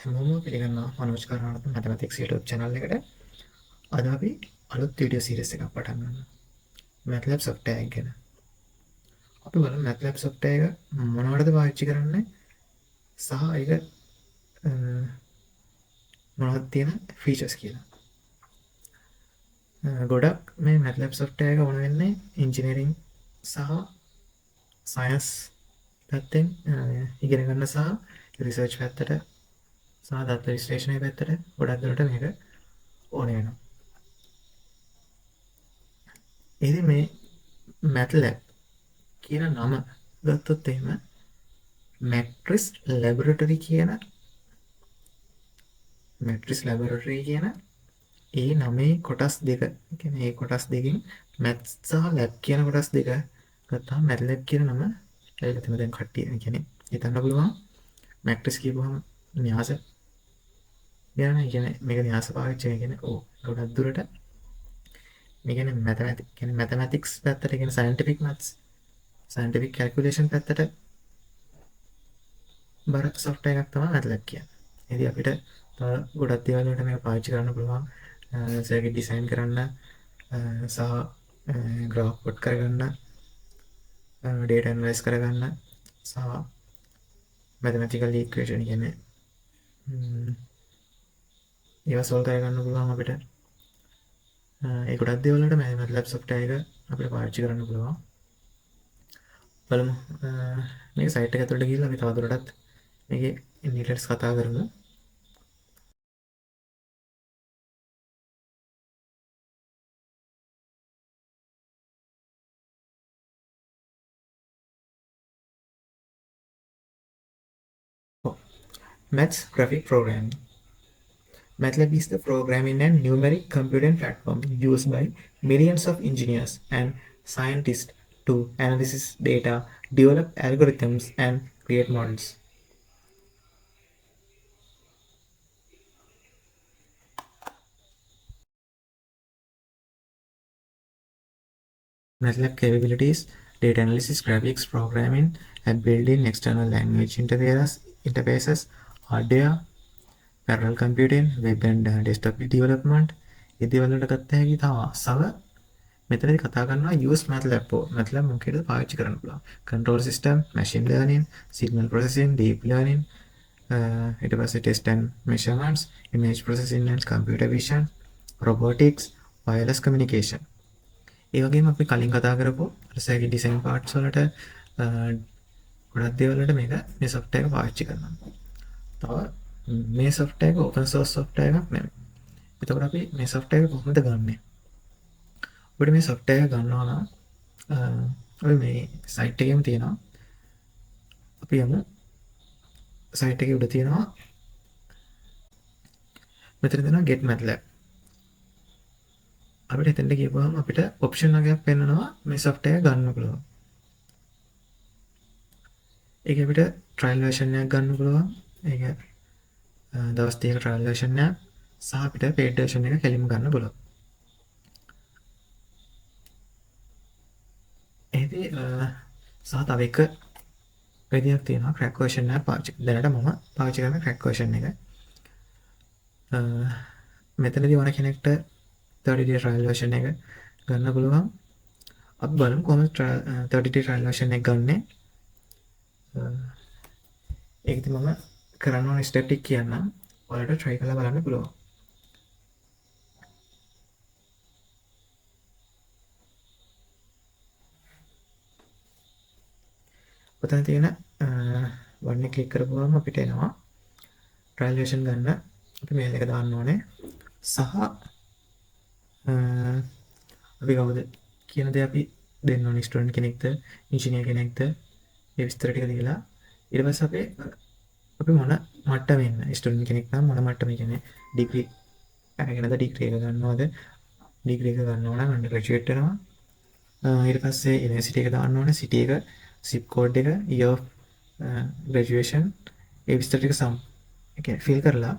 හැමෝම පිළිගන්නවා Manoj කරනාරත්න mathematics YouTube channel එකට. අද අපි අලුත් වීඩියෝ සීරීස් එකක් පටන් ගන්නවා. MATLAB software එක ගැන. අපි බලමු MATLAB software එක මොනවටද පාවිච්චි කරන්නේ සහ ඒක මොනවද තියෙන features කියලා. ගොඩක් මේ MATLAB software එක ඕන වෙන්නේ engineering සහ science පැත්තෙන් ඉගෙන ගන්න සහ research පැත්තට සහ දත්ත විශ්ලේෂණය පැත්තට ගොඩක් දුරට මේක ඕන වෙනවා. ඉතින් මේ MATLAB කියන නම ගත්තොත් එහෙම Matrix Laboratory කියන ඒ නමේ කොටස් දෙක කියන්නේ ඒ කොටස් දෙකෙන් maths සහ lab කියන කොටස් දෙක ගත්තාම MATLAB කියන නම ලැබෙලා තියෙනවා. දැන් කට්ටිය කියන්නේ හිතන්න පුළුවන් Matrix කියපුවම න්‍යාස කියන්නේ මේක න්‍යාස පාවිච්චි කියන්නේ ගොඩක් දුරට මේ කියන්නේ mathematics පැත්තට කියන්නේ scientific maths scientific calculation පැත්තට බර software එකක් තමයි MATLAB කියන්නේ. ඉතින් අපිට තව ගොඩක් දේවල් වලට මේක පාවිච්චි කරන්න පුළුවන්. සර්කිට් ඩිසයින් කරන්න සහ graph plot කරගන්න, data analyze කරගන්න සහ mathematical equation කියන්නේ ඒවා solve කරගන්න පුළුවන් අපිට. ඒ ගොඩක් දේවල් වලට මේ MATLAB software එක අපිට පාවිච්චි කරන්න පුළුවන්. බලමු මේක සයිට් එක ඇතුළට ගිහිල්ලා අපි තවදුරටත් මේකේ details කතා කරමු. Maths graphic programming. MATLAB is the programming and numeric computing platform used by millions of engineers and scientists to analyze data, develop algorithms, and create models. MATLAB capabilities: data analysis, graphics, programming, and built-in external language interfaces, hardware, parallel computing, web and desktop development. ඒ දේවල් වලට ගත්ත හැකි තව සව මෙතනදී කතා කරනවා use MATLAB. MATLAB මොකේද පාවිච්චි කරන්න පුළුවන්? control system, machine learning, signal processing, deep learning, ඊට පස්සේ test and measurements, image processing and computer vision, robotics, wireless communication. ඒ වගේම අපි කලින් කතා කරපු සර්කිට් ඩිසයින් පාර්ට්ස් වලට ගොඩක් දේවල් වලට මේ software එක පාවිච්චි කරනවා. තව මේ software එක open source software එකක් නෙමෙයි. එතකොට අපි මේ software එක කොහොමද ගන්නෙ? ඔබට මේ software එක ගන්නවා නම් අපි මේ site එකේම තියෙනවා. අපි යමු site එකේ උඩ තියෙනවා මෙතන තියෙනවා get MATLAB. අපිට එතනට ගියපුවාම අපිට option එකක් පෙන්නනවා මේ software ගන්න පුළුවන්. ඒක අපිට trial version එකක් ගන්න පුළුවන්. ඒක දවස් 30ක trial version එකක් සහ අපිට paid version එක කෙලින්ම ගන්න පුළුවන්. ඒදී සහ තව එක විදියක් තියෙනවා crack version එක පාවිච්චි. දැනට මම පාවිච්චි කරන crack version එක. මෙතනදී වන කෙනෙක්ට 30 day trial version එක ගන්න පුළුවන්. අපි බලමු කොහොමද 30 day trial version එක ගන්නෙ. ඒකදී මම කරන්න ඕන ස්ටෙප් ටික කියන්නම්. ඔයාලට try කරලා බලන්න පුළුවන්. ඔතන තියෙන බටන් එක ක්ලික් කරපුවම අපිට එනවා trial version ගන්න. අපි මේල් එක දාන්න ඕනේ. සහ අපි කවුද කියන දේ අපි දෙන්න ඕනේ. ස්ටුඩන්ට් කෙනෙක්ද, ඉංජිනේර් කෙනෙක්ද, ඒ විස්තර ටික දීලා ඊට පස්සේ අපි මොන මට්ටමේ ඉන්න. ස්ටුඩන්ට් කෙනෙක් නම් මොන මට්ටමේ කියන්නේ ඩිග්‍රී අරගෙනද ඩිග්‍රී එක ගන්නවද? ඩිග්‍රී එක ගන්නවා නම් අnder ග්‍රැජුවේට් වෙනවා. ඊට පස්සේ යුනිවර්සිටි එක දාන්න ඕනේ. සිටි එක, zip code එක, year of graduation ඒ විස්තර ටික fill කරලා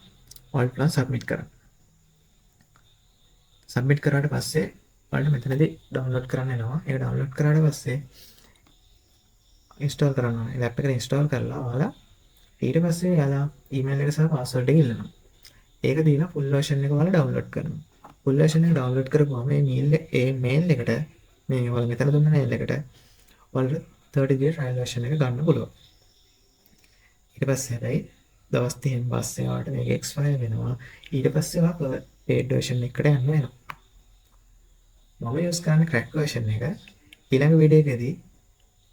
all plan submit කරන්න. සබ්මිට් කරාට පස්සේ ඔයාලට මෙතනදී ඩවුන්ලෝඩ් කරන්න එනවා. ඒක ඩවුන්ලෝඩ් කරාට පස්සේ ඉන්ස්ටෝල් කරන්න ඕනේ. ලැප් එකට ඉන්ස්ටෝල් කරලා ඔයාලා ඊට පස්සේ යාලා ඊමේල් එක සහ පාස්වර්ඩ් එක ඉල්ලනවා. ඒක දීලා ෆුල් වර්ෂන් එක ඔයාලා ඩවුන්ලෝඩ් කරනවා. ෆුල් වර්ෂන් එක ඩවුන්ලෝඩ් කරපුවම මේ මේල් එකට මේ ඔයාලා මෙතන දුන්න මේල් එකට ඔයාලට 30 day trial version එක ගන්න පුළුවන්. ඊට පස්සේ හැබැයි දවස් 30න් පස්සේ ඔයාලට මේක එක්ස්පයර් වෙනවා. ඊට පස්සේ ඔයා paid version එකට යන්න වෙනවා. මම යූස් කරන crack version එක ඊළඟ වීඩියෝ එකේදී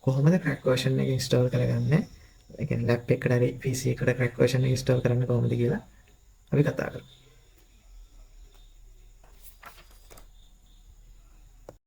කොහොමද crack version එක install කරගන්නේ? ඒ කියන්නේ laptop එකට හරි PC එකට crack version එක install කරන්න කොහොමද කියලා අපි කතා කරමු.